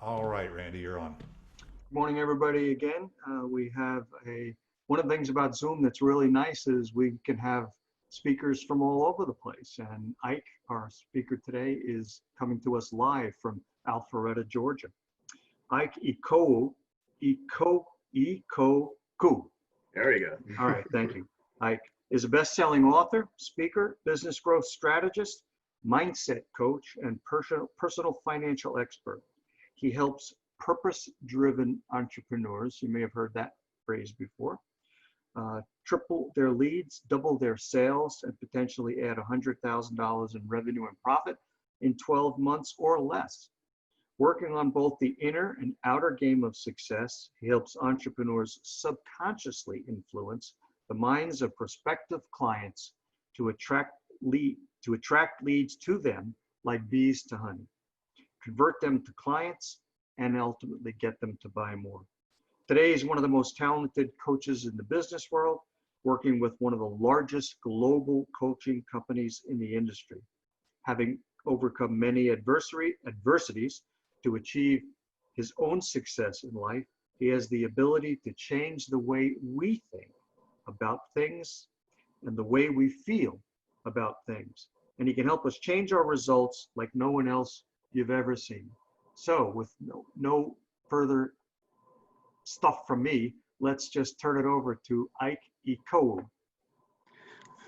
All right, Randy, you're on. Morning, everybody. Again, we have one of the things about Zoom that's really nice is we can have speakers from all over the place. And Ike, our speaker today, is coming to us live from Alpharetta, Georgia. Ike Ikokwu. There we go. All right, thank you. Ike is a best-selling author, speaker, business growth strategist, mindset coach, and personal financial expert. He helps purpose-driven entrepreneurs, you may have heard that phrase before, triple their leads, double their sales, and potentially add $100,000 in revenue and profit in 12 months or less. Working on both the inner and outer game of success, he helps entrepreneurs subconsciously influence the minds of prospective clients to attract leads to them like bees to honey, convert them to clients, and ultimately get them to buy more. Today, he's one of the most talented coaches in the business world, working with one of the largest global coaching companies in the industry. Having overcome many adversities to achieve his own success in life, he has the ability to change the way we think about things and the way we feel about things. And he can help us change our results like no one else you've ever seen. So with no further stuff from me, let's just turn it over to Ike Ikokwu.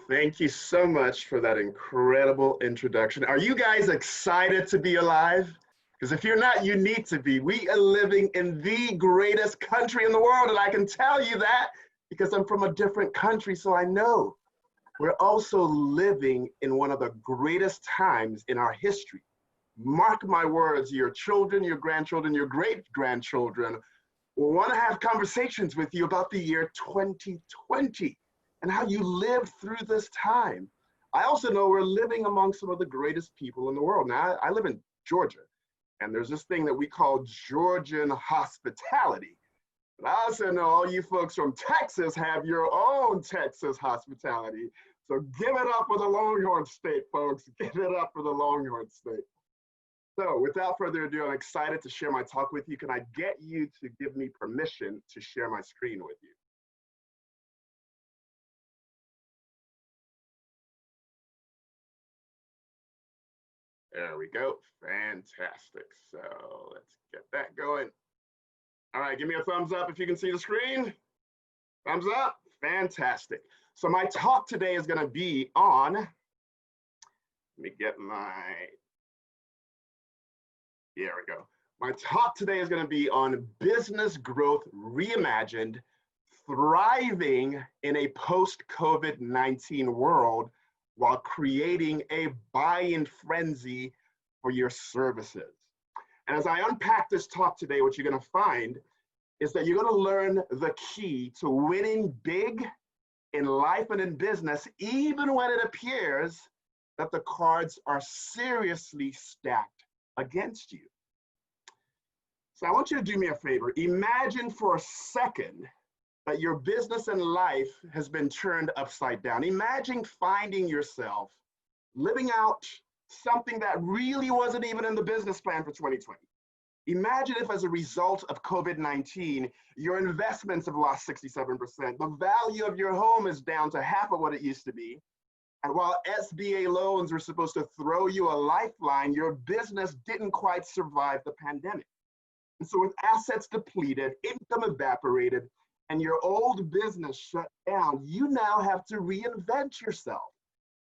Thank you so much for that incredible introduction. Are you guys excited to be alive? Because if you're not, you need to be. We are living in the greatest country in the world, and I can tell you that because I'm from a different country, so I know. We're also living in one of the greatest times in our history. Mark my words, your children, your grandchildren, your great-grandchildren will want to have conversations with you about the year 2020 and how you lived through this time. I also know we're living among some of the greatest people in the world. Now, I live in Georgia, and there's this thing that we call Georgian hospitality. But I also know all you folks from Texas have your own Texas hospitality. So give it up for the Longhorn State, folks. Give it up for the Longhorn State. So without further ado, I'm excited to share my talk with you. Can I get you to give me permission to share my screen with you? There we go. Fantastic. So let's get that going. All right, give me a thumbs up if you can see the screen. Thumbs up. Fantastic. So my talk today is going to be on, let me get my, there we go. My talk today is going to be on business growth reimagined, thriving in a post-COVID-19 world while creating a buy-in frenzy for your services. And as I unpack this talk today, what you're going to find is that you're going to learn the key to winning big in life and in business, even when it appears that the cards are seriously stacked against you. So I want you to do me a favor. Imagine for a second that your business and life has been turned upside down. Imagine finding yourself living out something that really wasn't even in the business plan for 2020. Imagine if as a result of COVID-19, your investments have lost 67%. The value of your home is down to half of what it used to be. And while SBA loans were supposed to throw you a lifeline, your business didn't quite survive the pandemic. And so with assets depleted, income evaporated, and your old business shut down, you now have to reinvent yourself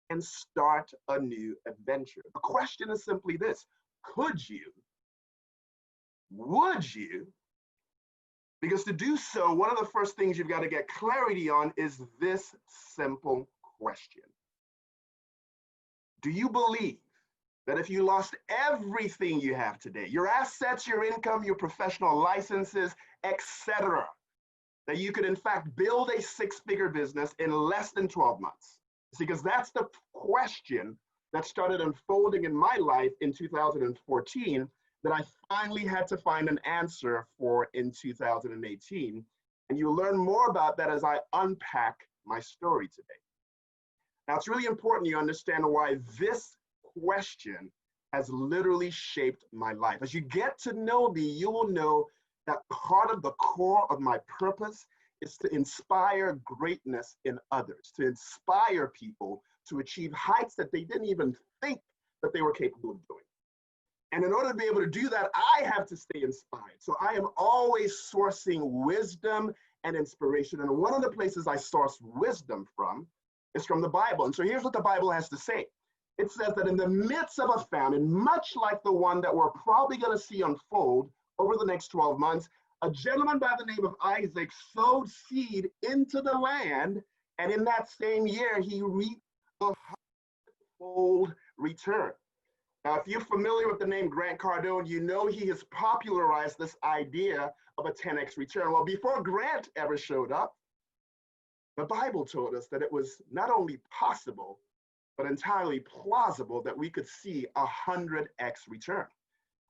and start a new adventure. The question is simply this: could you? Would you? Because to do so, one of the first things you've got to get clarity on is this simple question. Do you believe that if you lost everything you have today, your assets, your income, your professional licenses, etc., that you could in fact build a six-figure business in less than 12 months? Because that's the question that started unfolding in my life in 2014 that I finally had to find an answer for in 2018. And you'll learn more about that as I unpack my story today. Now, it's really important you understand why this question has literally shaped my life. As you get to know me, you will know that part of the core of my purpose is to inspire greatness in others, to inspire people to achieve heights that they didn't even think that they were capable of doing. And in order to be able to do that, I have to stay inspired. So I am always sourcing wisdom and inspiration. And one of the places I source wisdom from is from the Bible. And so here's what the Bible has to say. It says that in the midst of a famine, much like the one that we're probably going to see unfold over the next 12 months, a gentleman by the name of Isaac sowed seed into the land, and in that same year, he reaped a hundredfold return. Now, if you're familiar with the name Grant Cardone, you know he has popularized this idea of a 10x return. Well, before Grant ever showed up, the Bible told us that it was not only possible, but entirely plausible that we could see a 100x return.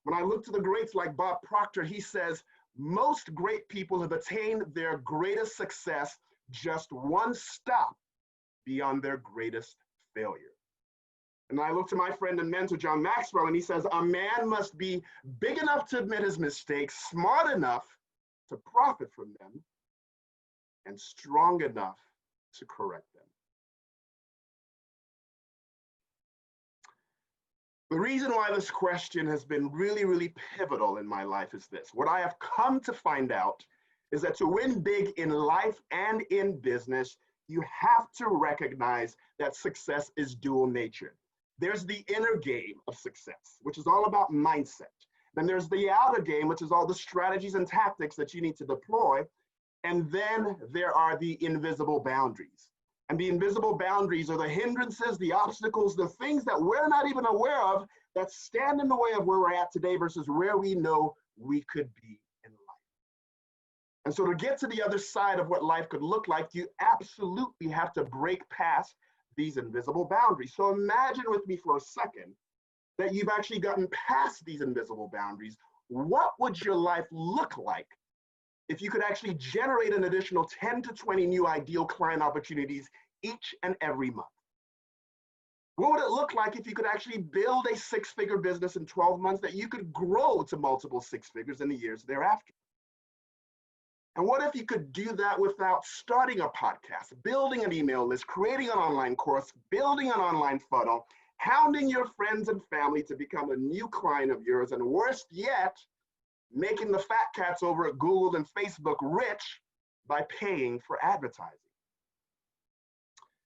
When I look to the greats like Bob Proctor, he says, most great people have attained their greatest success just one stop beyond their greatest failure. And I look to my friend and mentor, John Maxwell, and he says, a man must be big enough to admit his mistakes, smart enough to profit from them, and strong enough to correct them. The reason why this question has been really, really pivotal in my life is this. What I have come to find out is that to win big in life and in business, you have to recognize that success is dual natured. There's the inner game of success, which is all about mindset. Then there's the outer game, which is all the strategies and tactics that you need to deploy. And then there are the invisible boundaries. And the invisible boundaries are the hindrances, the obstacles, the things that we're not even aware of that stand in the way of where we're at today versus where we know we could be in life. And so to get to the other side of what life could look like, you absolutely have to break past these invisible boundaries. So imagine with me for a second that you've actually gotten past these invisible boundaries. What would your life look like if you could actually generate an additional 10 to 20 new ideal client opportunities each and every month? What would it look like if you could actually build a six-figure business in 12 months that you could grow to multiple six figures in the years thereafter? And what if you could do that without starting a podcast, building an email list, creating an online course, building an online funnel, hounding your friends and family to become a new client of yours, and worst yet, making the fat cats over at Google and Facebook rich by paying for advertising?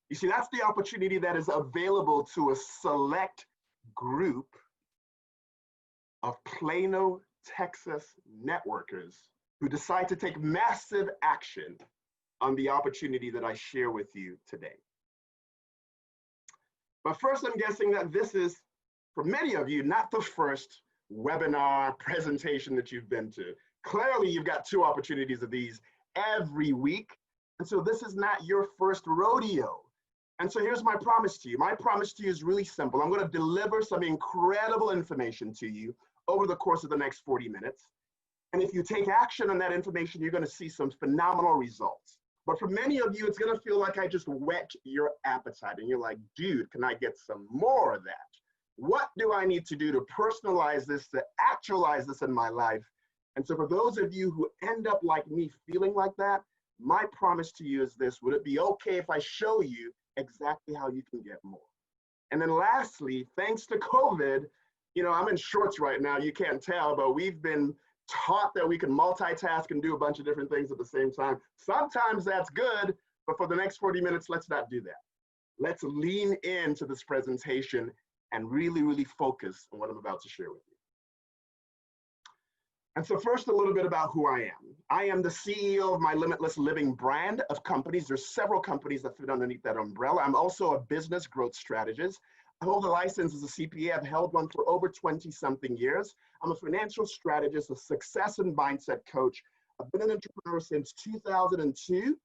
You see, that's the opportunity that is available to a select group of Plano, Texas networkers who decide to take massive action on the opportunity that I share with you today. But first, I'm guessing that this is, for many of you, not the first webinar presentation that you've been to. Clearly, you've got two opportunities of these every week. And so this is not your first rodeo. And so here's my promise to you. My promise to you is really simple. I'm going to deliver some incredible information to you over the course of the next 40 minutes. And if you take action on that information, you're going to see some phenomenal results. But for many of you, it's going to feel like I just whet your appetite. And you're like, dude, can I get some more of that? What do I need to do to personalize this, to actualize this in my life? And so for those of you who end up like me feeling like that, my promise to you is this: would it be okay if I show you exactly how you can get more? And then lastly, thanks to COVID, you know, I'm in shorts right now, you can't tell, but we've been taught that we can multitask and do a bunch of different things at the same time. Sometimes that's good, but for the next 40 minutes, let's not do that. Let's lean into this presentation and really, really focus on what I'm about to share with you. And so first, a little bit about who I am. I am the CEO of my Limitless Living brand of companies. There's several companies that fit underneath that umbrella. I'm also a business growth strategist. I hold a license as a CPA. I've held one for over 20-something years. I'm a financial strategist, a success and mindset coach. I've been an entrepreneur since 2002,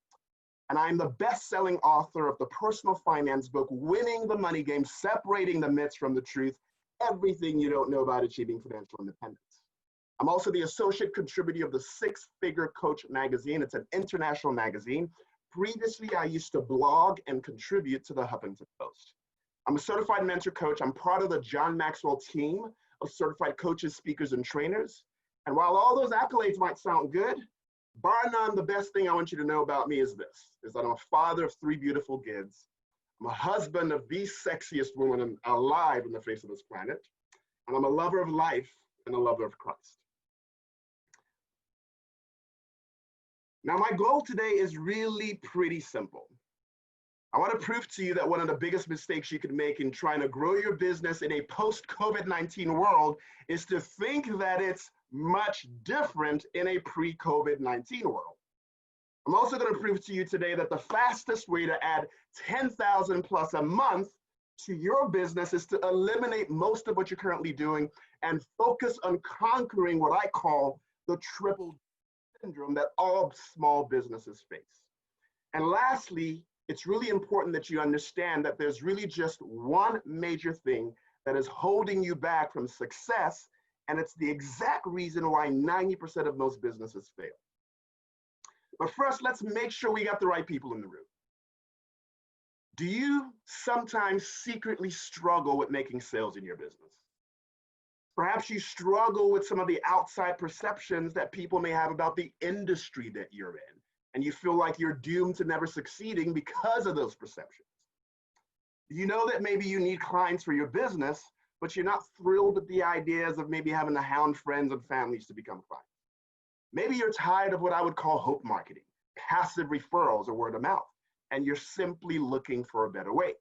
and I'm the best-selling author of the personal finance book, Winning the Money Game, Separating the Myths from the Truth, Everything You Don't Know About Achieving Financial Independence. I'm also the associate contributor of the Six Figure Coach magazine. It's an international magazine. Previously, I used to blog and contribute to the Huffington Post. I'm a certified mentor coach. I'm part of the John Maxwell team of certified coaches, speakers, and trainers. And while all those accolades might sound good, bar none, the best thing I want you to know about me is this, is that I'm a father of 3 beautiful kids. I'm a husband of the sexiest woman alive on the face of this planet. And I'm a lover of life and a lover of Christ. Now, my goal today is really pretty simple. I want to prove to you that one of the biggest mistakes you could make in trying to grow your business in a post-COVID-19 world is to think that it's much different in a pre-COVID-19 world. I'm also going to prove to you today that the fastest way to add 10,000 plus a month to your business is to eliminate most of what you're currently doing and focus on conquering what I call the triple syndrome that all small businesses face. And lastly, it's really important that you understand that there's really just one major thing that is holding you back from success, and it's the exact reason why 90% of most businesses fail. But first, let's make sure we got the right people in the room. Do you sometimes secretly struggle with making sales in your business? Perhaps you struggle with some of the outside perceptions that people may have about the industry that you're in, and you feel like you're doomed to never succeeding because of those perceptions. You know that maybe you need clients for your business, but you're not thrilled with the ideas of maybe having to hound friends and families to become clients. Maybe you're tired of what I would call hope marketing, passive referrals or word of mouth, and you're simply looking for a better way.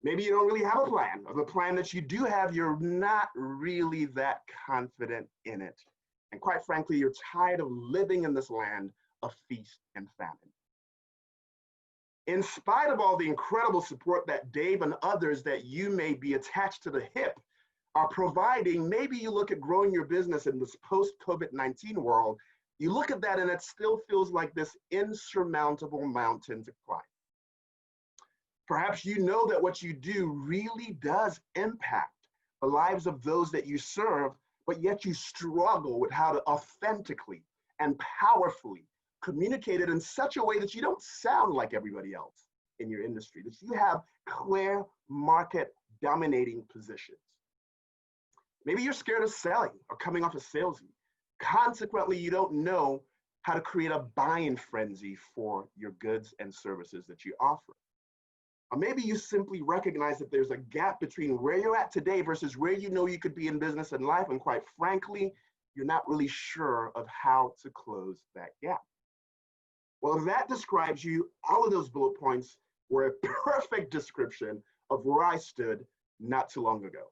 Maybe you don't really have a plan, or the plan that you do have, you're not really that confident in it. And quite frankly, you're tired of living in this land of feast and famine. In spite of all the incredible support that Dave and others that you may be attached to the hip are providing, maybe you look at growing your business in this post-COVID-19 world, you look at that and it still feels like this insurmountable mountain to climb. Perhaps you know that what you do really does impact the lives of those that you serve, but yet you struggle with how to authentically and powerfully communicate it in such a way that you don't sound like everybody else in your industry, that you have clear market dominating positions. Maybe you're scared of selling or coming off a salesy. Consequently, you don't know how to create a buying frenzy for your goods and services that you offer. Or maybe you simply recognize that there's a gap between where you're at today versus where you know you could be in business and life, and quite frankly, you're not really sure of how to close that gap. Well, if that describes you, all of those bullet points were a perfect description of where I stood not too long ago.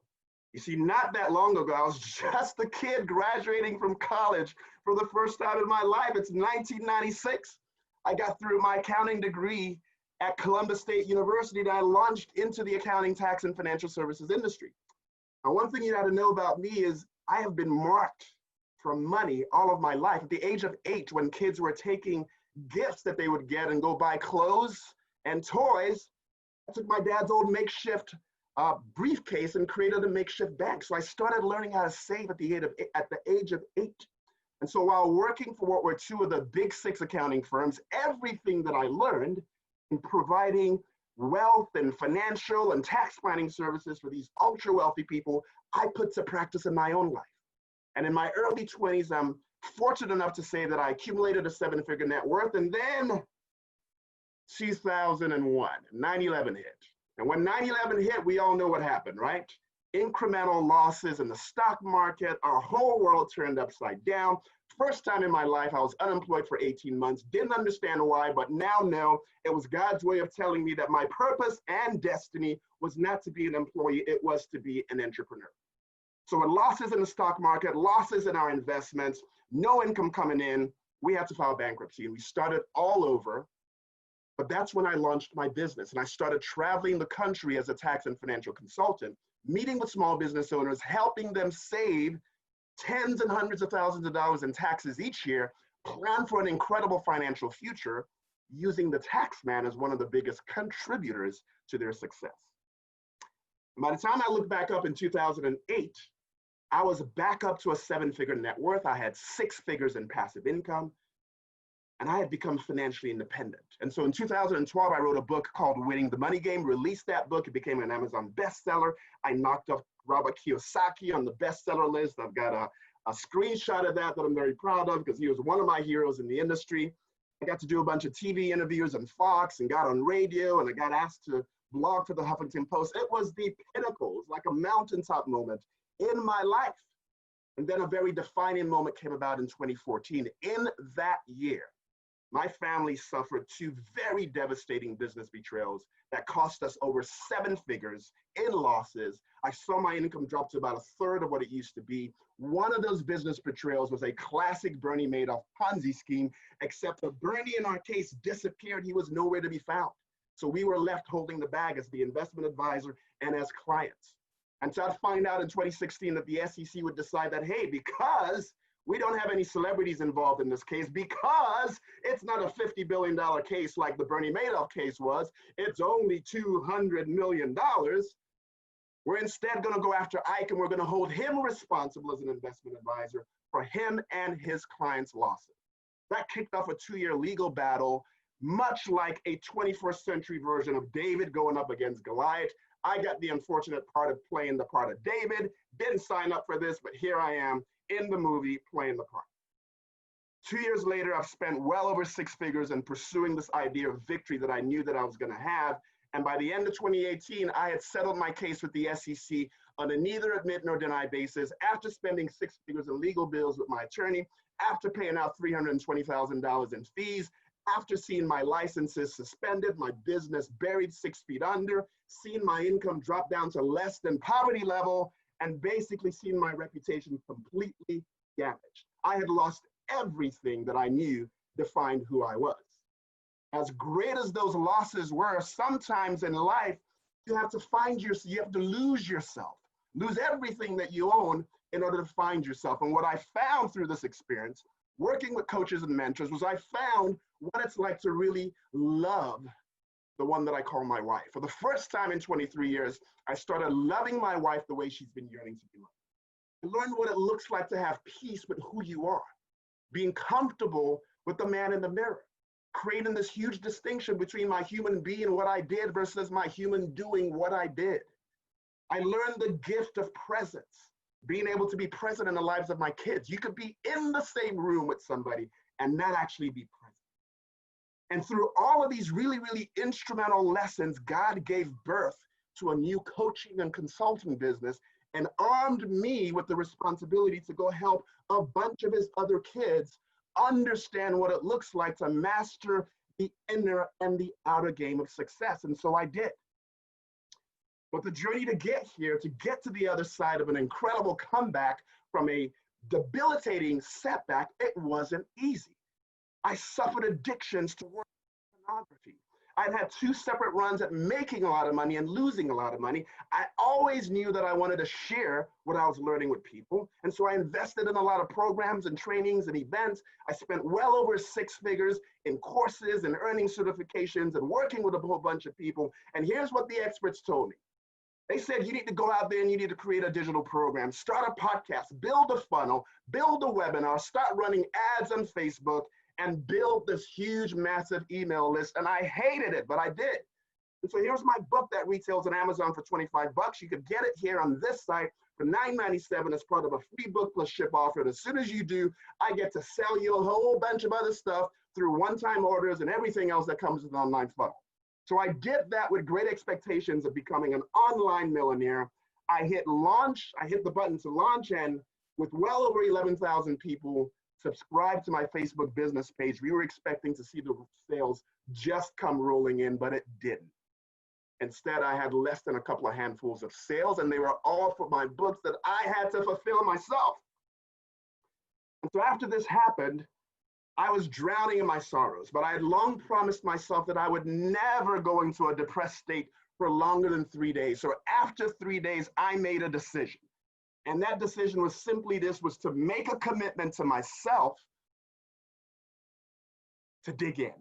You see, not that long ago, I was just a kid graduating from college for the first time in my life. It's 1996. I got through my accounting degree at Columbus State University, and I launched into the accounting, tax, and financial services industry. Now, one thing you got to know about me is I have been marked for money all of my life. At the age of 8, when kids were taking gifts that they would get and go buy clothes and toys, I took my dad's old makeshift briefcase and created a makeshift bank. So I started learning how to save at the age of 8. And so while working for what were 2 of the big 6 accounting firms, everything that I learned in providing wealth and financial and tax planning services for these ultra wealthy people, I put to practice in my own life. And in my early 20s, I'm fortunate enough to say that I accumulated a 7-figure net worth, and then 2001, 9/11 hit. And when 9/11 hit, we all know what happened, right? Incremental losses in the stock market, our whole world turned upside down. First time in my life, I was unemployed for 18 months, didn't understand why, but now know it was God's way of telling me that my purpose and destiny was not to be an employee, it was to be an entrepreneur. So with losses in the stock market, losses in our investments, no income coming in, we had to file bankruptcy, and we started all over. But that's when I launched my business, and I started traveling the country as a tax and financial consultant, meeting with small business owners, helping them save tens and hundreds of thousands of dollars in taxes each year, plan for an incredible financial future, using the tax man as one of the biggest contributors to their success. And by the time I look back up in 2008, I was back up to a 7-figure net worth. I had 6 figures in passive income. and I had become financially independent. And so in 2012, I wrote a book called Winning the Money Game, released that book. It became an Amazon bestseller. I knocked off Robert Kiyosaki on the bestseller list. I've got a screenshot of that I'm very proud of because he was one of my heroes in the industry. I got to do a bunch of TV interviews on Fox and got on radio, and I got asked to blog for the Huffington Post. It was the pinnacle. It was like a mountaintop moment in my life. And then a very defining moment came about in 2014. In that year, my family suffered two very devastating business betrayals that cost us over 7 figures in losses. I saw my income drop to about 1/3 of what it used to be. One of those business betrayals was a classic Bernie Madoff Ponzi scheme, except that Bernie in our case disappeared. He was nowhere to be found. So we were left holding the bag as the investment advisor and as clients. And so I'd find out in 2016 that the SEC would decide that, hey, because we don't have any celebrities involved in this case, because it's not a $50 billion case like the Bernie Madoff case was, it's only $200 million. We're instead going to go after Ike, and we're going to hold him responsible as an investment advisor for him and his clients' losses. That kicked off a 2-year legal battle, much like a 21st century version of David going up against Goliath. I got the unfortunate part of playing the part of David. Didn't sign up for this, but here I am in the movie playing the part. 2 years later, I've spent well over 6 figures in pursuing this idea of victory that I knew that I was going to have. And by the end of 2018, I had settled my case with the SEC on a neither admit nor deny basis after spending 6 figures in legal bills with my attorney, after paying out $320,000 in fees, after seeing my licenses suspended, my business buried 6 feet under, seeing my income drop down to less than poverty level, and basically seeing my reputation completely damaged. I had lost everything that I knew defined who I was. As great as those losses were, sometimes in life, you have to lose yourself, lose everything that you own in order to find yourself. And what I found through this experience, working with coaches and mentors, was I found what it's like to really love the one that I call my wife. For the first time in 23 years, I started loving my wife the way she's been yearning to be loved. I learned what it looks like to have peace with who you are, being comfortable with the man in the mirror, creating this huge distinction between my human being, what I did, versus my human doing, what I did. I learned the gift of presence, being able to be present in the lives of my kids. You could be in the same room with somebody and not actually be present. And through all of these really, really instrumental lessons, God gave birth to a new coaching and consulting business and armed me with the responsibility to go help a bunch of his other kids understand what it looks like to master the inner and the outer game of success. And so I did. But the journey to get here, to get to the other side of an incredible comeback from a debilitating setback, it wasn't easy. I suffered addictions to work pornography. I'd had 2 separate runs at making a lot of money and losing a lot of money. I always knew that I wanted to share what I was learning with people. And so I invested in a lot of programs and trainings and events. I spent well over 6 figures in courses and earning certifications and working with a whole bunch of people. And here's what the experts told me. They said, you need to go out there and you need to create a digital program, start a podcast, build a funnel, build a webinar, start running ads on Facebook, and build this huge, massive email list. And I hated it, but I did. And so here's my book that retails on Amazon for $25. You could get it here on this site for $9.97 as part of a free book plus ship offer. And as soon as you do, I get to sell you a whole bunch of other stuff through one-time orders and everything else that comes with an online funnel. So I did that with great expectations of becoming an online millionaire. I hit launch, I hit the button to launch, and with well over 11,000 people subscribed to my Facebook business page, we were expecting to see the sales just come rolling in, but it didn't. Instead, I had less than a couple of handfuls of sales, and they were all for my books that I had to fulfill myself. And so after this happened, I was drowning in my sorrows, but I had long promised myself that I would never go into a depressed state for longer than 3 days. So after 3 days, I made a decision. And that decision was simply this, was to make a commitment to myself to dig in,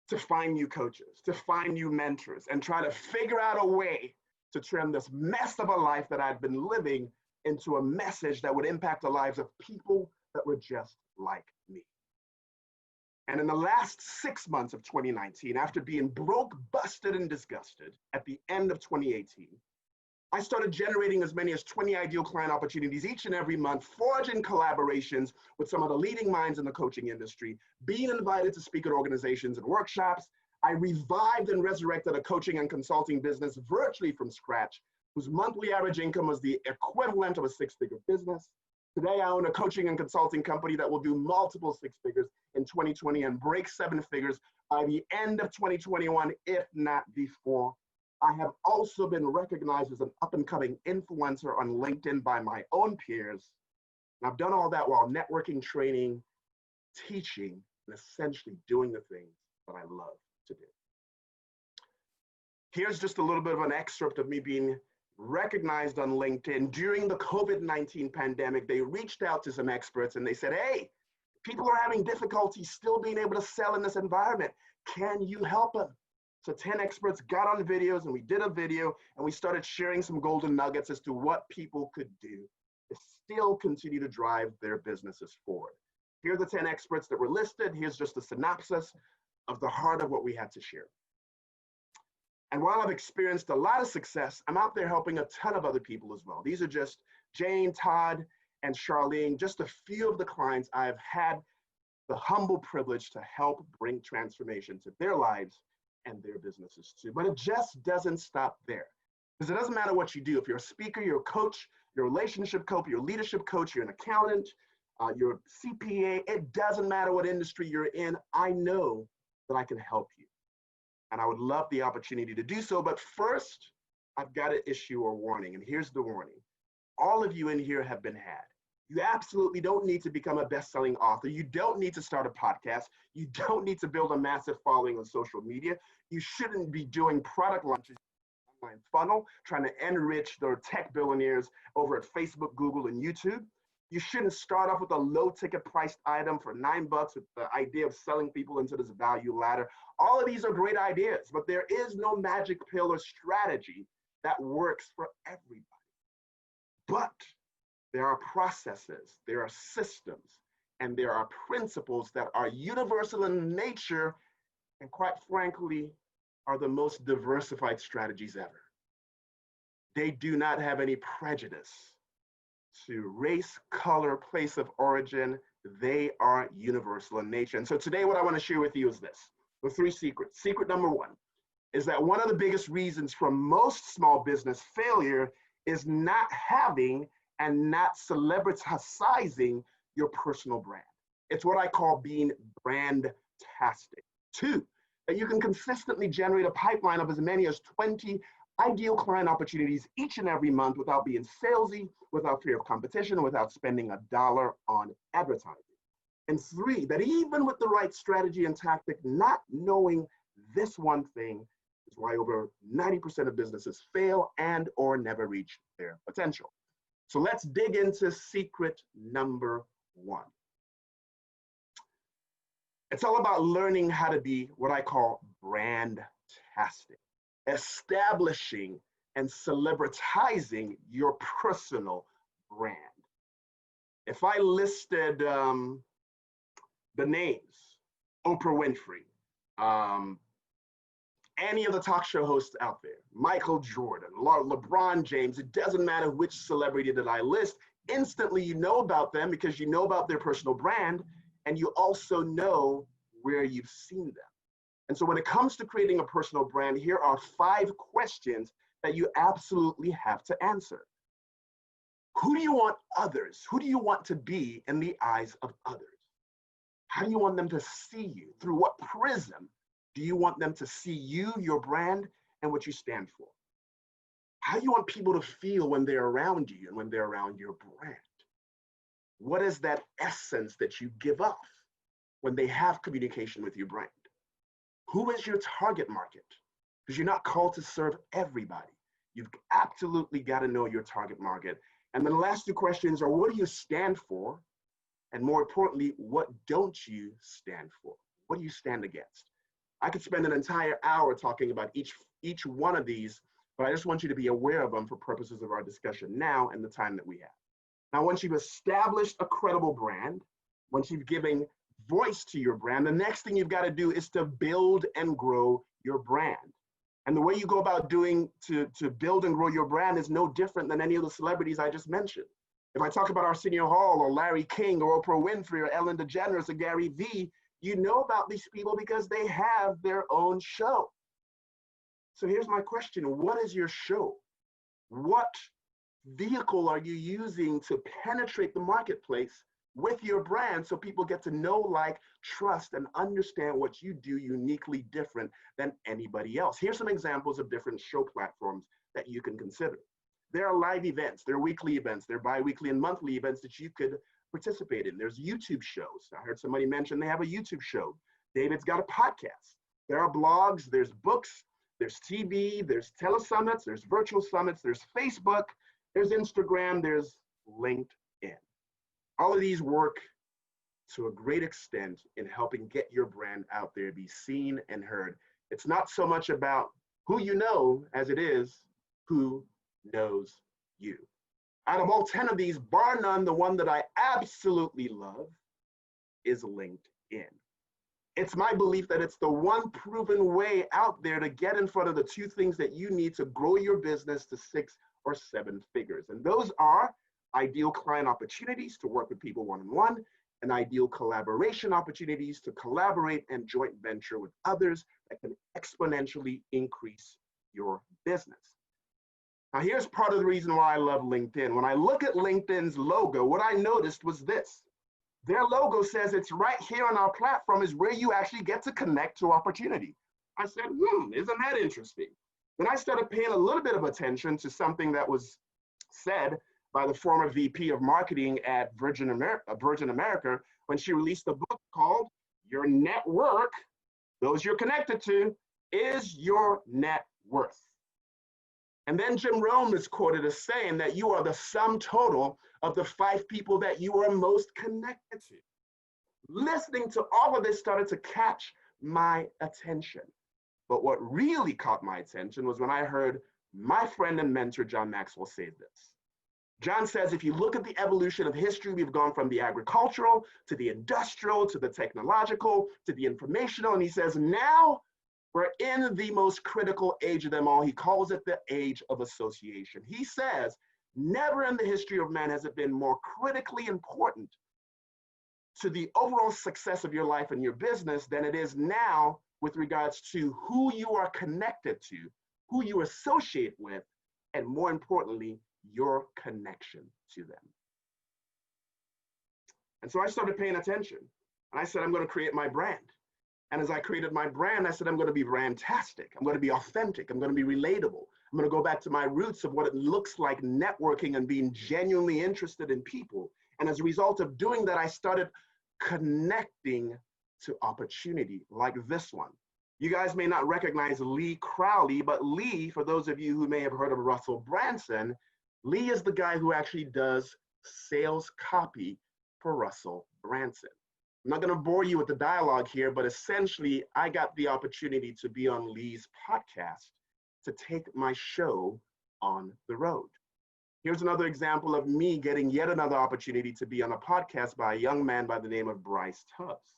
to find new coaches, to find new mentors, and try to figure out a way to turn this mess of a life that I'd been living into a message that would impact the lives of people that were just like me. And in the last 6 months of 2019, after being broke, busted, and disgusted at the end of 2018, I started generating as many as 20 ideal client opportunities each and every month, forging collaborations with some of the leading minds in the coaching industry, being invited to speak at organizations and workshops. I revived and resurrected a coaching and consulting business virtually from scratch, whose monthly average income was the equivalent of a six-figure business. Today, I own a coaching and consulting company that will do multiple six figures in 2020 and break seven figures by the end of 2021, if not before. I have also been recognized as an up-and-coming influencer on LinkedIn by my own peers. And I've done all that while networking, training, teaching, and essentially doing the things that I love to do. Here's just a little bit of an excerpt of me being recognized on LinkedIn. During the COVID-19 pandemic, they reached out to some experts and they said, hey, people are having difficulty still being able to sell in this environment. Can you help them? So 10 experts got on videos and we did a video and we started sharing some golden nuggets as to what people could do to still continue to drive their businesses forward. Here are the 10 experts that were listed. Here's just a synopsis of the heart of what we had to share. And while I've experienced a lot of success, I'm out there helping a ton of other people as well. These are just Jane, Todd, and Charlene, just a few of the clients I've had the humble privilege to help bring transformation to their lives and their businesses too. But it just doesn't stop there. Because it doesn't matter what you do. If you're a speaker, you're a coach, you're a relationship coach, you're a leadership coach, you're an accountant, you're a CPA, it doesn't matter what industry you're in, I know that I can help you. And I would love the opportunity to do so. But first, I've got to issue a warning. And here's the warning. All of you in here have been had. You absolutely don't need to become a best-selling author. You don't need to start a podcast. You don't need to build a massive following on social media. You shouldn't be doing product launches online funnel, trying to enrich the tech billionaires over at Facebook, Google, and YouTube. You shouldn't start off with a low-ticket priced item for $9 with the idea of selling people into this value ladder. All of these are great ideas, but there is no magic pill or strategy that works for everybody. But there are processes, there are systems, and there are principles that are universal in nature and, quite frankly, are the most diversified strategies ever. They do not have any prejudice to race, color, place of origin. They are universal in nature. And so today what I want to share with you is this, the three secrets. Secret number one is that one of the biggest reasons for most small business failure is not having and not celebritizing your personal brand. It's what I call being brand-tastic. Two, that you can consistently generate a pipeline of as many as 20 ideal client opportunities each and every month without being salesy, without fear of competition, without spending $1 on advertising. And three, that even with the right strategy and tactic, not knowing this one thing is why over 90% of businesses fail and or never reach their potential. So let's dig into secret number one. It's all about learning how to be what I call brand-tastic, establishing and celebritizing your personal brand. If I listed the names, Oprah Winfrey, any of the talk show hosts out there, Michael Jordan, LeBron James, it doesn't matter which celebrity that I list, instantly you know about them because you know about their personal brand and you also know where you've seen them. And so when it comes to creating a personal brand, here are 5 questions that you absolutely have to answer. Who do you want others? Who do you want to be in the eyes of others? How do you want them to see you? Through what prism do you want them to see you, your brand, and what you stand for? How do you want people to feel when they're around you and when they're around your brand? What is that essence that you give off when they have communication with your brand? Who is your target market? Because you're not called to serve everybody. You've absolutely got to know your target market. And then the last 2 questions are, what do you stand for? And more importantly, what don't you stand for? What do you stand against? I could spend an entire hour talking about each one of these, but I just want you to be aware of them for purposes of our discussion now and the time that we have. Now, once you've established a credible brand, once you've given voice to your brand, the next thing you've got to do is to build and grow your brand. And the way you go about doing to build and grow your brand is no different than any of the celebrities I just mentioned. If I talk about Arsenio Hall or Larry King or Oprah Winfrey or Ellen DeGeneres or Gary Vee, you know about these people because they have their own show. So here's my question. What is your show? What vehicle are you using to penetrate the marketplace with your brand so people get to know, like, trust, and understand what you do uniquely different than anybody else? Here's some examples of different show platforms that you can consider. There are live events, there are weekly events, there are bi-weekly and monthly events that you could participate in. There's YouTube shows. I heard somebody mention they have a YouTube show. David's got a podcast. There are blogs, there's books, there's TV, there's telesummits, there's virtual summits, there's Facebook, there's Instagram, there's LinkedIn. All of these work to a great extent in helping get your brand out there, be seen and heard. It's not so much about who you know as it is who knows you. Out of all 10 of these, bar none, the one that I absolutely love is LinkedIn. It's my belief that it's the one proven way out there to get in front of the two things that you need to grow your business to 6 or 7 figures. And those are ideal client opportunities to work with people one-on-one, and ideal collaboration opportunities to collaborate and joint venture with others that can exponentially increase your business. Now, here's part of the reason why I love LinkedIn. When I look at LinkedIn's logo, what I noticed was this. Their logo says it's right here on our platform is where you actually get to connect to opportunity. I said, isn't that interesting? Then I started paying a little bit of attention to something that was said by the former VP of marketing at Virgin America when she released a book called Your Network, those you're connected to, is your net worth. And then Jim Rohn is quoted as saying that you are the sum total of the 5 people that you are most connected to. Listening to all of this started to catch my attention. But what really caught my attention was when I heard my friend and mentor, John Maxwell, say this. John says, if you look at the evolution of history, we've gone from the agricultural to the industrial to the technological to the informational. And he says, now we're in the most critical age of them all. He calls it the age of association. He says, never in the history of man has it been more critically important to the overall success of your life and your business than it is now with regards to who you are connected to, who you associate with, and more importantly, your connection to them. And so I started paying attention. And I said, I'm going to create my brand. And as I created my brand, I said, I'm going to be brandtastic. I'm going to be authentic. I'm going to be relatable. I'm going to go back to my roots of what it looks like networking and being genuinely interested in people. And as a result of doing that, I started connecting to opportunity like this one. You guys may not recognize Lee Crowley, but Lee, for those of you who may have heard of Russell Branson, Lee is the guy who actually does sales copy for Russell Branson. I'm not going to bore you with the dialogue here, but essentially, I got the opportunity to be on Lee's podcast to take my show on the road. Here's another example of me getting yet another opportunity to be on a podcast by a young man by the name of Bryce Tubbs.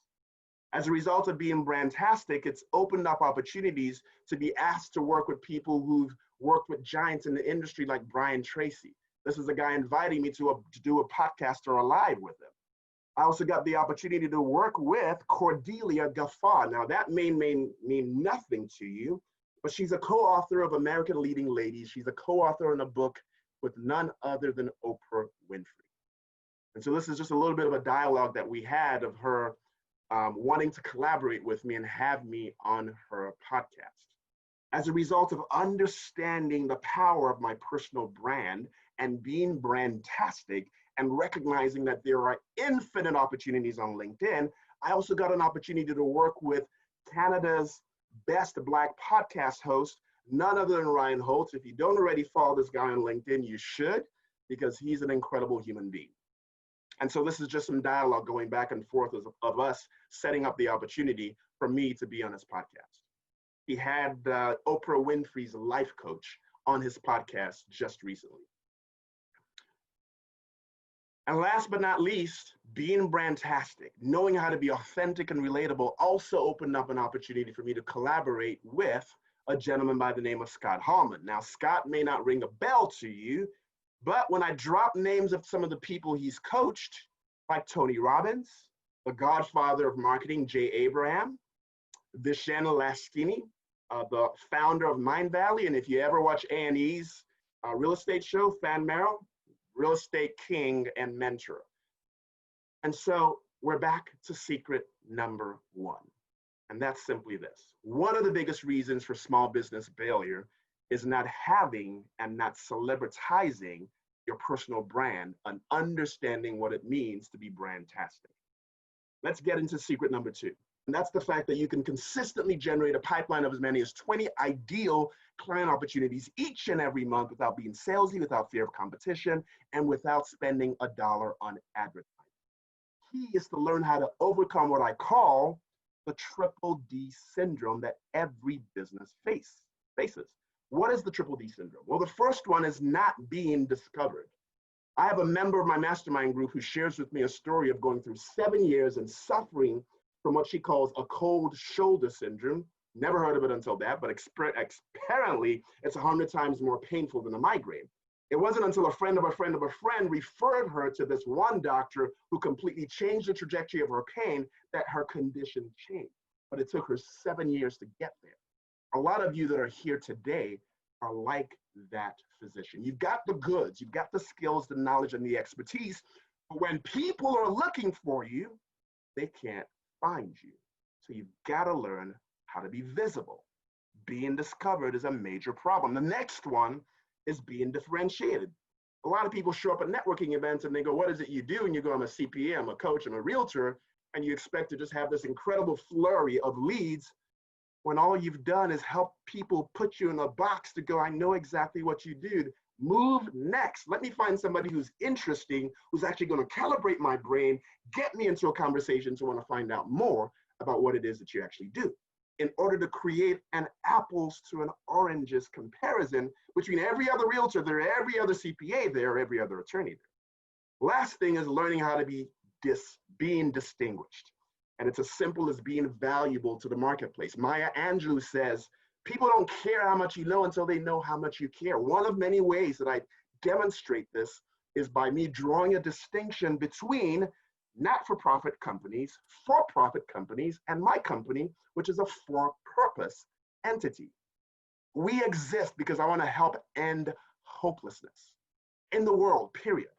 As a result of being brandtastic, it's opened up opportunities to be asked to work with people who've worked with giants in the industry like Brian Tracy. This is a guy inviting me to do a podcast or a live with him. I also got the opportunity to work with Cordelia Gaffar. Now that may mean nothing to you, but she's a co-author of American Leading Ladies. She's a co-author in a book with none other than Oprah Winfrey. And so this is just a little bit of a dialogue that we had of her wanting to collaborate with me and have me on her podcast. As a result of understanding the power of my personal brand and being brandtastic and recognizing that there are infinite opportunities on LinkedIn, I also got an opportunity to work with Canada's best Black podcast host, none other than Ryan Holtz. If you don't already follow this guy on LinkedIn, you should, because he's an incredible human being. And so this is just some dialogue going back and forth of us setting up the opportunity for me to be on his podcast. He had Oprah Winfrey's life coach on his podcast just recently. And last but not least, being brandtastic, knowing how to be authentic and relatable also opened up an opportunity for me to collaborate with a gentleman by the name of Scott Hallman. Now, Scott may not ring a bell to you, but when I drop names of some of the people he's coached, like Tony Robbins, the godfather of marketing, Jay Abraham, Vishen Lastini, the founder of Mind Valley, and if you ever watch A&E's real estate show, Fan Merrill, real estate king and mentor. And so we're back to secret number one. And that's simply this. One of the biggest reasons for small business failure is not having and not celebritizing your personal brand and understanding what it means to be brandtastic. Let's get into secret number two. And that's the fact that you can consistently generate a pipeline of as many as 20 ideal client opportunities each and every month without being salesy, without fear of competition, and without spending a dollar on advertising. Key is to learn how to overcome what I call the triple D syndrome that every business faces. What is the triple D syndrome? Well, the first one is not being discovered. I have a member of my mastermind group who shares with me a story of going through 7 years and suffering from what she calls a cold shoulder syndrome. Never heard of it until that, but apparently it's 100 times more painful than a migraine. It wasn't until a friend of a friend of a friend referred her to this one doctor who completely changed the trajectory of her pain that her condition changed. But it took her 7 years to get there. A lot of you that are here today are like that physician. You've got the goods, you've got the skills, the knowledge, and the expertise, but when people are looking for you, they can't find you. So you've got to learn how to be visible. Being discovered is a major problem. The next one is being differentiated. A lot of people show up at networking events and they go, what is it you do? And you go, I'm a CPA, I'm a coach, I'm a realtor, and you expect to just have this incredible flurry of leads when all you've done is help people put you in a box to go, I know exactly what you do. Move next. Let me find somebody who's interesting, who's actually going to calibrate my brain, get me into a conversation to want to find out more about what it is that you actually do, in order to create an apples to an oranges comparison between every other realtor there, every other CPA there, every other attorney there. Last thing is learning how to be being distinguished. And it's as simple as being valuable to the marketplace. Maya Angelou says, people don't care how much you know until they know how much you care. One of many ways that I demonstrate this is by me drawing a distinction between not-for-profit companies, for-profit companies, and my company, which is a for-purpose entity. We exist because I want to help end hopelessness in the world, period.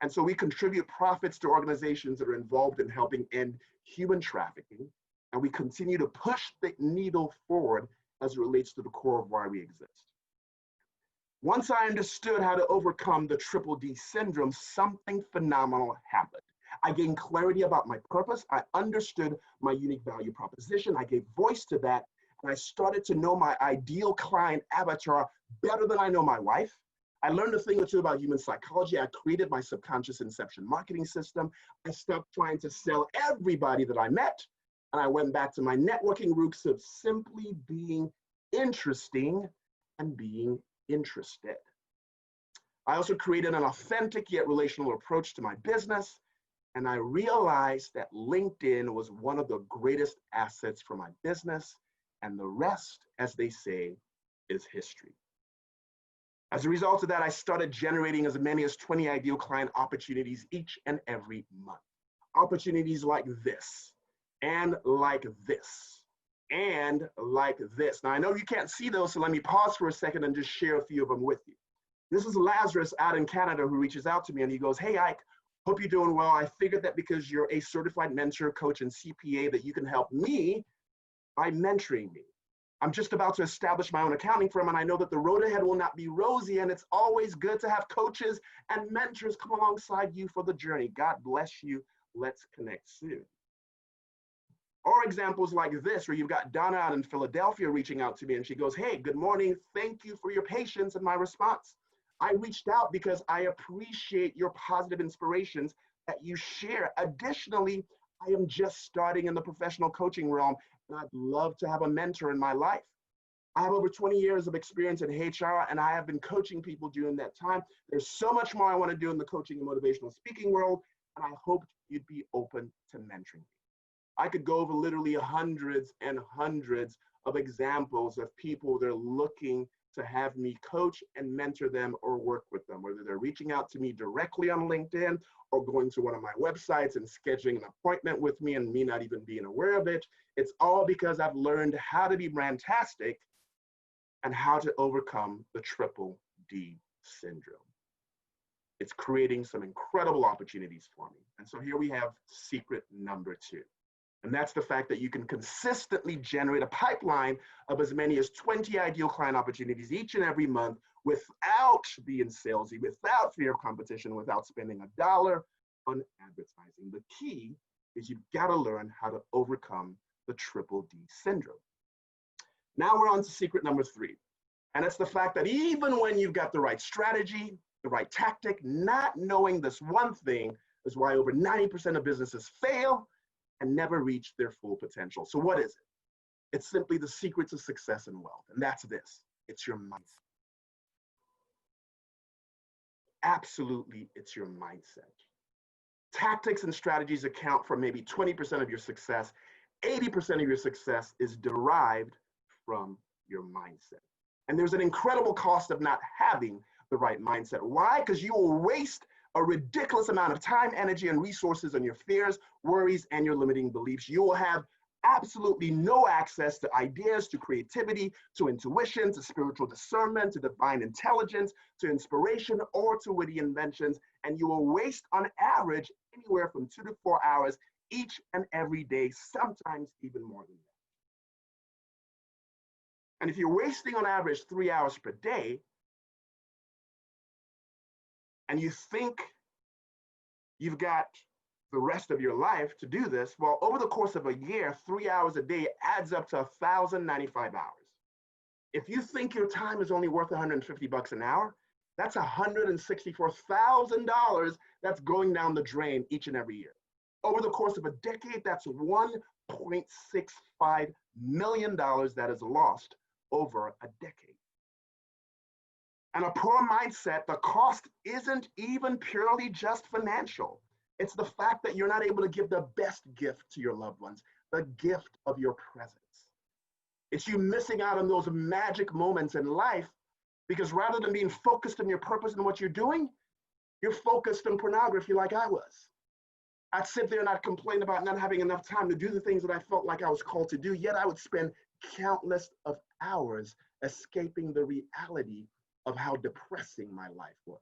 And so we contribute profits to organizations that are involved in helping end human trafficking, and we continue to push the needle forward as it relates to the core of why we exist. Once I understood how to overcome the triple D syndrome, something phenomenal happened. I gained clarity about my purpose. I understood my unique value proposition. I gave voice to that, and I started to know my ideal client avatar better than I know my wife. I learned a thing or two about human psychology. I created my subconscious inception marketing system. I stopped trying to sell everybody that I met, and I went back to my networking roots of simply being interesting and being interested. I also created an authentic yet relational approach to my business, and I realized that LinkedIn was one of the greatest assets for my business, and the rest, as they say, is history. As a result of that, I started generating as many as 20 ideal client opportunities each and every month. Opportunities like this, and like this, and like this. Now, I know you can't see those, so let me pause for a second and just share a few of them with you. This is Lazarus out in Canada who reaches out to me and he goes, hey, Ike, hope you're doing well. I figured that because you're a certified mentor, coach, and CPA that you can help me by mentoring me. I'm just about to establish my own accounting firm, and I know that the road ahead will not be rosy, and it's always good to have coaches and mentors come alongside you for the journey. God bless you. Let's connect soon. Or examples like this, where you've got Donna out in Philadelphia reaching out to me, and she goes, hey, good morning. Thank you for your patience and my response. I reached out because I appreciate your positive inspirations that you share. Additionally, I am just starting in the professional coaching realm, and I'd love to have a mentor in my life. I have over 20 years of experience in HR, and I have been coaching people during that time. There's so much more I want to do in the coaching and motivational speaking world, and I hoped you'd be open to mentoring me. I could go over literally hundreds and hundreds of examples of people that are looking to have me coach and mentor them or work with them, whether they're reaching out to me directly on LinkedIn or going to one of my websites and scheduling an appointment with me and me not even being aware of it. It's all because I've learned how to be brandtastic and how to overcome the triple D syndrome. It's creating some incredible opportunities for me. And so here we have secret number 2. And that's the fact that you can consistently generate a pipeline of as many as 20 ideal client opportunities each and every month without being salesy, without fear of competition, without spending $1 on advertising. The key is you've got to learn how to overcome the triple D syndrome. Now we're on to secret number 3. And it's the fact that even when you've got the right strategy, the right tactic, not knowing this one thing is why over 90% of businesses fail and never reach their full potential. So what is it? It's simply the secret to success and wealth. And that's this. It's your mindset. Absolutely, it's your mindset. Tactics and strategies account for maybe 20% of your success. 80% of your success is derived from your mindset. And there's an incredible cost of not having the right mindset. Why? Because you will waste a ridiculous amount of time, energy, and resources on your fears, worries, and your limiting beliefs. You will have absolutely no access to ideas, to creativity, to intuition, to spiritual discernment, to divine intelligence, to inspiration, or to witty inventions. And you will waste, on average, anywhere from 2 to 4 hours each and every day, sometimes even more than that. And if you're wasting, on average, 3 hours per day, and you think you've got the rest of your life to do this, well, over the course of a year, 3 hours a day adds up to 1,095 hours. If you think your time is only worth $150 an hour, that's $164,000 that's going down the drain each and every year. Over the course of a decade, that's $1.65 million that is lost over a decade. And a poor mindset, the cost isn't even purely just financial. It's the fact that you're not able to give the best gift to your loved ones, the gift of your presence. It's you missing out on those magic moments in life because rather than being focused on your purpose and what you're doing, you're focused on pornography like I was. I'd sit there and I'd complain about not having enough time to do the things that I felt like I was called to do, yet I would spend countless of hours escaping the reality of how depressing my life was.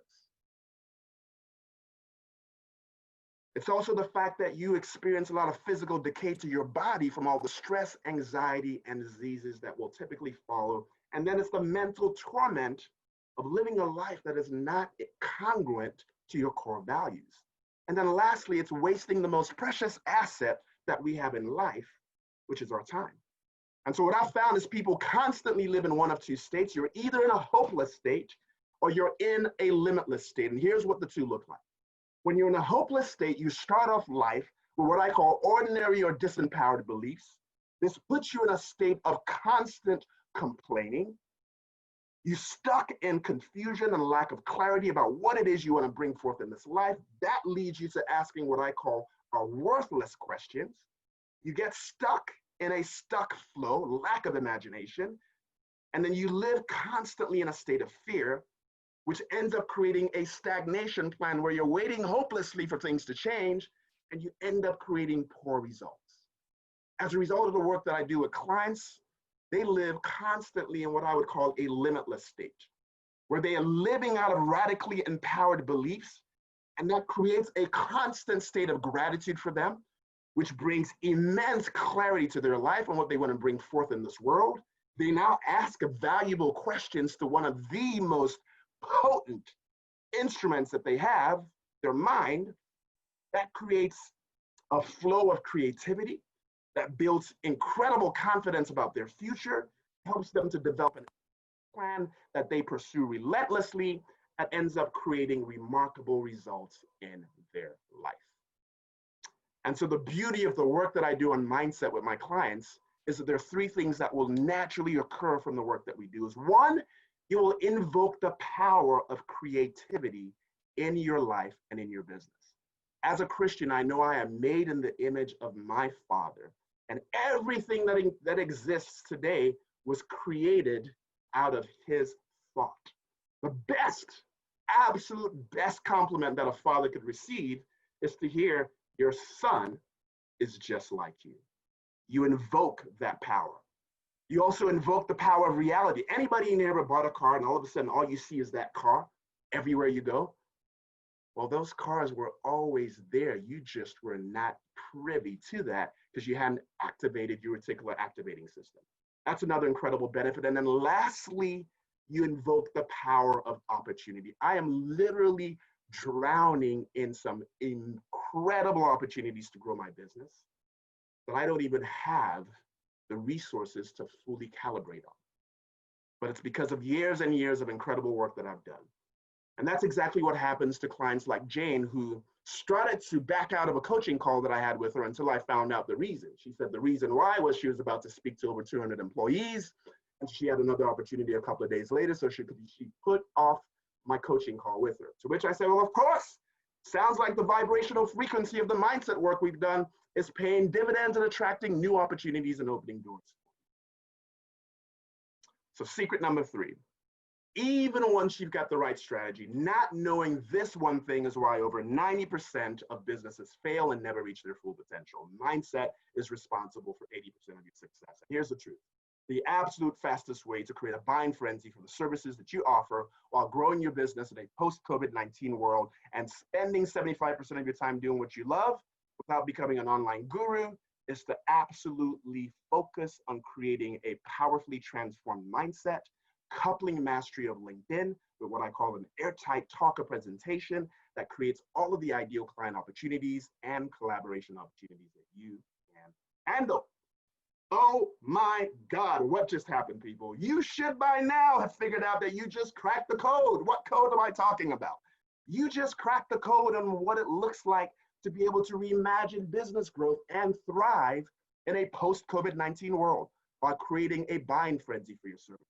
It's also the fact that you experience a lot of physical decay to your body from all the stress, anxiety, and diseases that will typically follow. And then it's the mental torment of living a life that is not congruent to your core values. And then lastly, it's wasting the most precious asset that we have in life, which is our time. And so what I found is people constantly live in one of two states. You're either in a hopeless state or you're in a limitless state. And here's what the two look like. When you're in a hopeless state, you start off life with what I call ordinary or disempowered beliefs. This puts you in a state of constant complaining. You're stuck in confusion and lack of clarity about what it is you want to bring forth in this life. That leads you to asking what I call are worthless questions. You get stuck in a stuck flow, lack of imagination, and then you live constantly in a state of fear, which ends up creating a stagnation plan where you're waiting hopelessly for things to change, and you end up creating poor results. As a result of the work that I do with clients, they live constantly in what I would call a limitless state, where they are living out of radically empowered beliefs, and that creates a constant state of gratitude for them, which brings immense clarity to their life and what they want to bring forth in this world. They now ask valuable questions to one of the most potent instruments that they have, their mind, that creates a flow of creativity, that builds incredible confidence about their future, helps them to develop a plan that they pursue relentlessly, that ends up creating remarkable results in their life. And so the beauty of the work that I do on mindset with my clients is that there are three things that will naturally occur from the work that we do. Is one, you will invoke the power of creativity in your life and in your business. As a Christian, I know I am made in the image of my Father, and everything that exists today was created out of his thought. The best, absolute best compliment that a father could receive is to hear your son is just like you. You invoke that power. You also invoke the power of reality. Anybody in here ever bought a car and all of a sudden all you see is that car everywhere you go? Well, those cars were always there. You just were not privy to that because you hadn't activated your reticular activating system. That's another incredible benefit. And then lastly, you invoke the power of opportunity. I am literally drowning in some incredible opportunities to grow my business that I don't even have the resources to fully calibrate on. But it's because of years and years of incredible work that I've done. And that's exactly what happens to clients like Jane, who started to back out of a coaching call that I had with her until I found out the reason. She said the reason why was she was about to speak to over 200 employees, and she had another opportunity a couple of days later, so she put off my coaching call with her. To which I said, well, of course, sounds like the vibrational frequency of the mindset work we've done is paying dividends and attracting new opportunities and opening doors. So secret number 3. Even once you've got the right strategy, not knowing this one thing is why over 90% of businesses fail and never reach their full potential. Mindset is responsible for 80% of your success. And here's the truth. The absolute fastest way to create a buying frenzy for the services that you offer while growing your business in a post-COVID-19 world and spending 75% of your time doing what you love without becoming an online guru is to absolutely focus on creating a powerfully transformed mindset, coupling mastery of LinkedIn with what I call an airtight talker presentation that creates all of the ideal client opportunities and collaboration opportunities that you can handle. Oh my God, what just happened, people? You should by now have figured out that you just cracked the code. What code am I talking about? You just cracked the code on what it looks like to be able to reimagine business growth and thrive in a post-COVID-19 world while creating a buying frenzy for your service.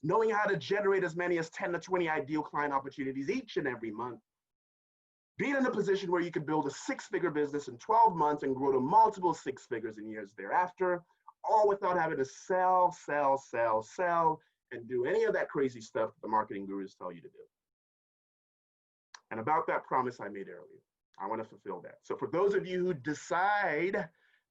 Knowing how to generate as many as 10 to 20 ideal client opportunities each and every month. Being in a position where you can build a 6-figure business in 12 months and grow to multiple 6 figures in years thereafter, all without having to sell, and do any of that crazy stuff the marketing gurus tell you to do. And about that promise I made earlier, I want to fulfill that. So for those of you who decide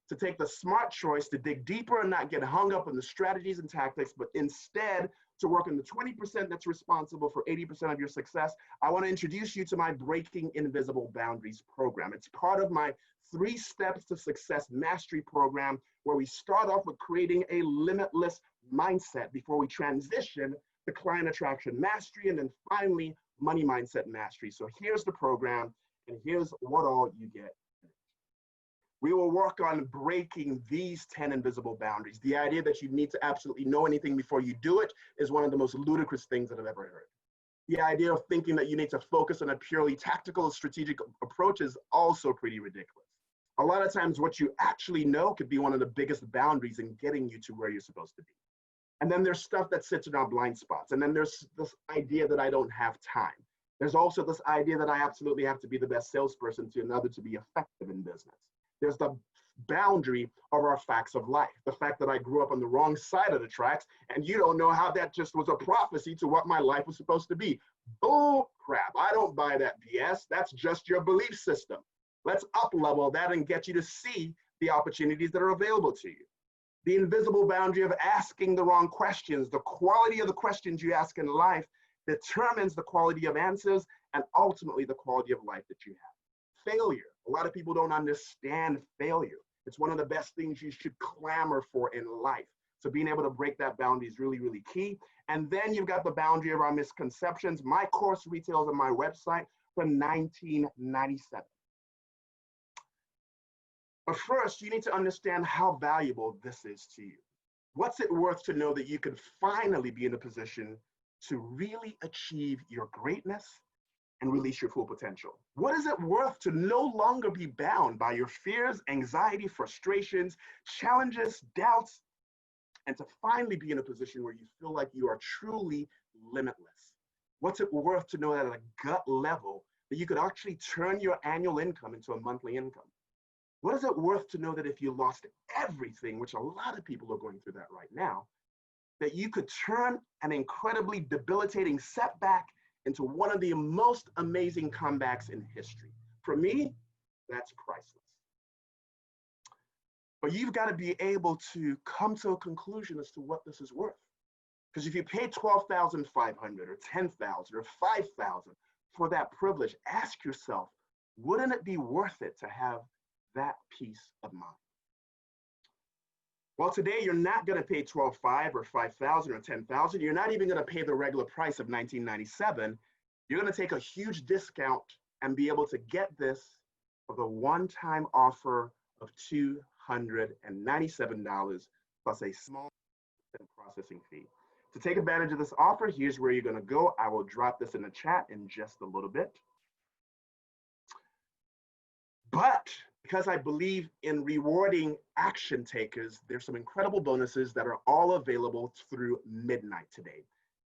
to take the smart choice to dig deeper and not get hung up on the strategies and tactics, but instead to work on the 20% that's responsible for 80% of your success, I want to introduce you to my Breaking Invisible Boundaries program. It's part of my 3 Steps to Success Mastery program, where we start off with creating a limitless mindset before we transition to client attraction mastery, and then finally money mindset mastery. So here's the program, and here's what all you get. We will work on breaking these 10 invisible boundaries. The idea that you need to absolutely know anything before you do it is one of the most ludicrous things that I've ever heard. The idea of thinking that you need to focus on a purely tactical, strategic approach is also pretty ridiculous. A lot of times what you actually know could be one of the biggest boundaries in getting you to where you're supposed to be. And then there's stuff that sits in our blind spots. And then there's this idea that I don't have time. There's also this idea that I absolutely have to be the best salesperson to another to be effective in business. There's the boundary of our facts of life. The fact that I grew up on the wrong side of the tracks, and you don't know how that just was a prophecy to what my life was supposed to be. Bull crap. I don't buy that BS. That's just your belief system. Let's up-level that and get you to see the opportunities that are available to you. The invisible boundary of asking the wrong questions. The quality of the questions you ask in life determines the quality of answers and ultimately the quality of life that you have. Failure. A lot of people don't understand failure. It's one of the best things you should clamor for in life. So being able to break that boundary is really, really key. And then you've got the boundary of our misconceptions. My course retails on my website from $19.97. But first, you need to understand how valuable this is to you. What's it worth to know that you can finally be in a position to really achieve your greatness and release your full potential? What is it worth to no longer be bound by your fears, anxiety, frustrations, challenges, doubts, and to finally be in a position where you feel like you are truly limitless? What's it worth to know that at a gut level that you could actually turn your annual income into a monthly income? What is it worth to know that if you lost everything, which a lot of people are going through that right now, that you could turn an incredibly debilitating setback into one of the most amazing comebacks in history? For me, that's priceless. But you've got to be able to come to a conclusion as to what this is worth. Because if you pay $12,500 or $10,000 or $5,000 for that privilege, ask yourself, wouldn't it be worth it to have that peace of mind? Well, today you're not going to pay $12,500 or $5,000 or $10,000. You're not even going to pay the regular price of $19.97. You're going to take a huge discount and be able to get this for the one-time offer of $297 plus a small processing fee. To take advantage of this offer, here's where you're going to go. I will drop this in the chat in just a little bit. But because I believe in rewarding action takers, there's some incredible bonuses that are all available through midnight today.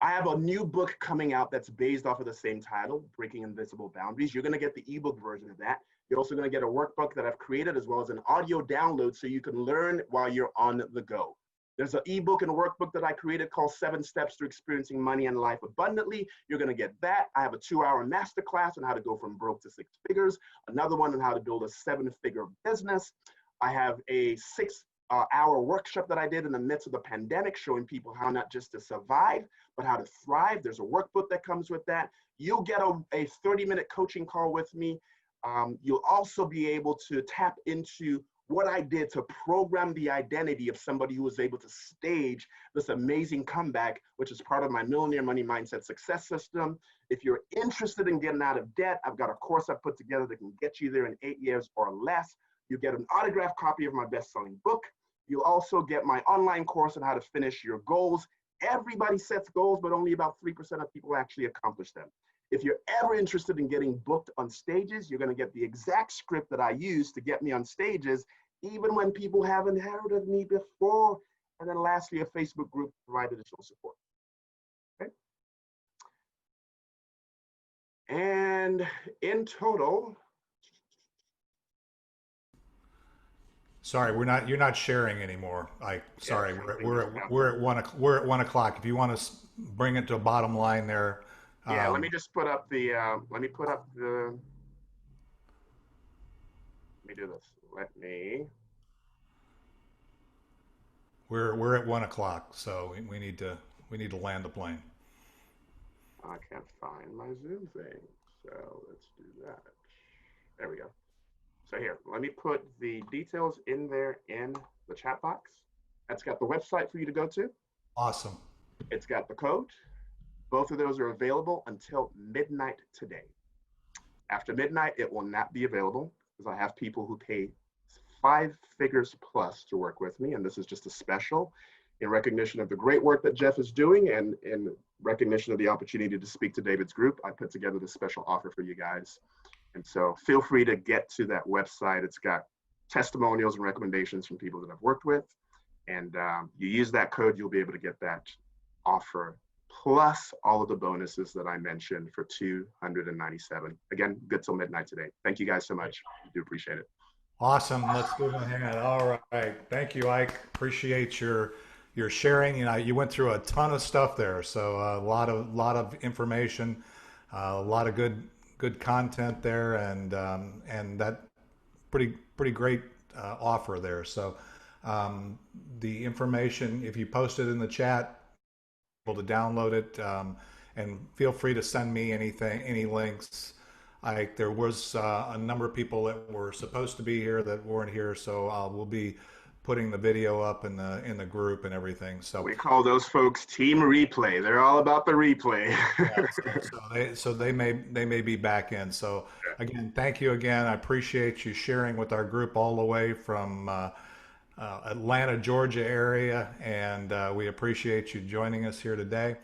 I have a new book coming out that's based off of the same title, Breaking Invisible Boundaries. You're going to get the ebook version of that. You're also going to get a workbook that I've created as well as an audio download so you can learn while you're on the go. There's an ebook and a workbook that I created called 7 Steps to Experiencing Money and Life Abundantly. You're going to get that. I have a 2-hour masterclass on how to go from broke to 6 figures. Another one on how to build a 7-figure business. I have a 6-hour workshop that I did in the midst of the pandemic showing people how not just to survive, but how to thrive. There's a workbook that comes with that. You'll get a 30-minute coaching call with me. You'll also be able to tap into what I did to program the identity of somebody who was able to stage this amazing comeback, which is part of my Millionaire Money Mindset Success System. If you're interested in getting out of debt, I've got a course I've put together that can get you there in 8 years or less. You get an autographed copy of my best-selling book. You'll also get my online course on how to finish your goals. Everybody sets goals, but only about 3% of people actually accomplish them. If you're ever interested in getting booked on stages, you're going to get the exact script that I use to get me on stages, even when people haven't heard of me before. And then lastly, a Facebook group to provide additional support. Okay. And in total, sorry, you're not sharing anymore. Sorry, we're at 1 o'clock. If you want to bring it to a bottom line there. Yeah, let me just put up the, let me do this. We're at 1 o'clock, so we need to land the plane. I can't find my Zoom thing, so let's do that. There we go. So here, let me put the details in there in the chat box. That's got the website for you to go to. Awesome. It's got the code. Both of those are available until midnight today. After midnight, it will not be available because I have people who pay 5 figures plus to work with me. And this is just a special in recognition of the great work that Jeff is doing and in recognition of the opportunity to speak to David's group. I put together this special offer for you guys. And so feel free to get to that website. It's got testimonials and recommendations from people that I've worked with. And you use that code, you'll be able to get that offer plus all of the bonuses that I mentioned for $297. Again, good till midnight today. Thank you guys so much. I do appreciate it. Awesome. Let's give him a hand. All right. Thank you, Ike. Appreciate your sharing. You went through a ton of stuff there. So a lot of information, a lot of good content there, and that pretty great offer there. So the information, if you post it in the chat, able to download it, and feel free to send me any links. There was a number of people that were supposed to be here that weren't here, so we'll be putting the video up in the group and everything. So we call those folks Team Replay. They're all about the replay. so they may be back in. So again, thank you again. I appreciate you sharing with our group all the way from Atlanta, Georgia area, and we appreciate you joining us here today.